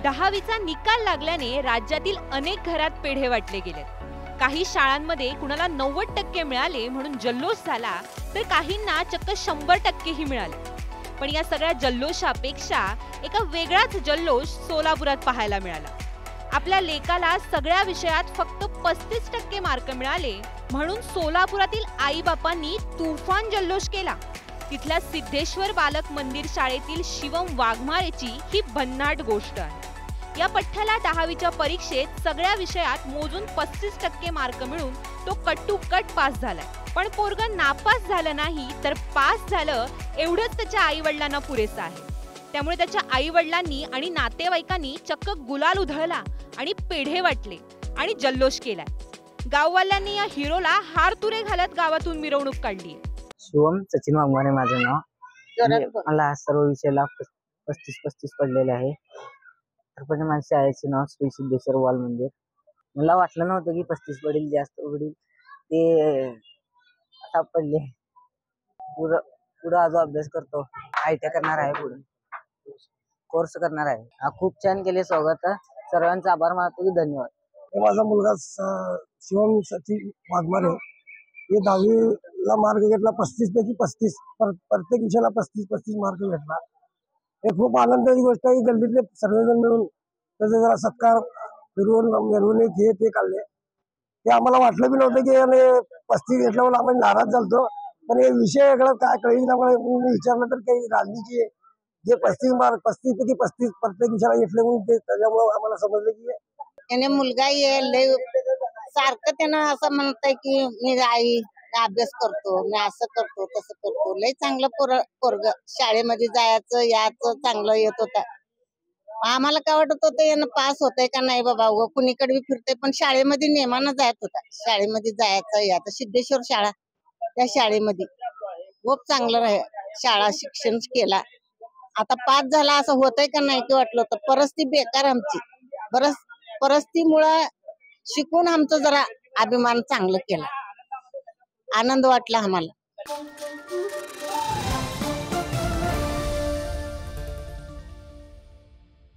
10वीचा निकाल लागल्याने राज्यातील अनेक घरात पेढे वाटले गेलेत। काही शाळांमध्ये कुणाला 90% मिळाले म्हणून जल्लोष झाला, तर काहींना चक्क 100% ही मिळाले। पण या सगळ्या जल्लोषापेक्षा एका वेगळाच जल्लोष सोलापुरात पाहायला मिळाला। आपल्या लेकाला सगळ्या विषयात फक्त 35% मार्क मिळाले म्हणून सोलापुरातील आई-बापांनी तुफान जल्लोष केला। तिथल्या सिद्धेश्वर बालक मंदिर शाळेतील शिवम वाघमारेची ही भन्नाट गोष्ट आहे। या पठ्ठ्याला 10वीच्या परीक्षेत सगळ्या विषयात मोजून 35% मार्क मिळून तो कट पास झालाय। पण पोरगं नापास झालं नाही तर पास झालं एवढंच त्याच्या आई वडिलांना पुरेसं आहे। त्यामुळे त्याच्या आई वडिलांनी आणि नातेवाईकांनी चक्क गुलाल उधळला आणि पेढे वाटले आणि जल्लोष केलाय। गाववाल्यांनी या हिरोला हार तुरे घालत गावातून मिरवणूक काढली। शिवम सचिन वाघमारे माझं नाव। मला सर्व विषयाला 35 पडलेले आहे। तर पण माझ्या शाळेचे नाव श्री सिद्धेश्वर बाल मंदिर। मला वाटलं नव्हतं की 35 पडेल, जास्त पडेल, ते आता पडले। पुढे आज अभ्यास करतो, ITI करणार आहे, पुढे कोर्स करणार आहे। खूप छान केले स्वागत, सर्वांचा आभार मानतो की धन्यवाद। माझा मुलगा शिवम सचिन वाघमारे, हे 10वीला मार्क घेतला 35 पैकी 35, प्रत्येक विषयाला 35 मार्क घेतला। हे खूप आनंदाची गोष्ट आहे। गल्लीतले सर्वजण मिळून त्याचा जरा सत्कार फिरवून मिरवणूक हे ते काढले। ते आम्हाला वाटलं बी नव्हतं की 35 घेतल्यावर आपण नाराज झालतो, पण हे विषय वेगळा काय कळल्यामुळे मी विचारलं तर काही राजनीती जे 35 पैकी 35 प्रत्येक विषयाला घेतले म्हणून ते त्याच्यामुळे आम्हाला समजलं की त्याने मुलगा लय सारखं त्यानं असं म्हणतंय की मी आई अभ्यास करतो, मी असं करतो तसं करतो। लय चांगलं पोरग शाळेमध्ये जायचं याचं चांगलं येत होतं। आम्हाला काय वाटत होतं यानं पास होतंय का नाही बाबा, कुणीकडे बी फिरतंय, पण शाळेमध्ये नेमानं जात होता। शाळेमध्ये जायचं याचं सिद्धेश्वर शाळा, त्या शाळेमध्ये खूप चांगलं शाळा शिक्षण केला। आता पास झाला असं होतंय का नाही की वाटलं होतं। परिस्थिती बेकार आमची, परिस्थितीमुळं शिकून आमचं जरा अभिमान चांगलं केला, आनंद वाटला आम्हाला।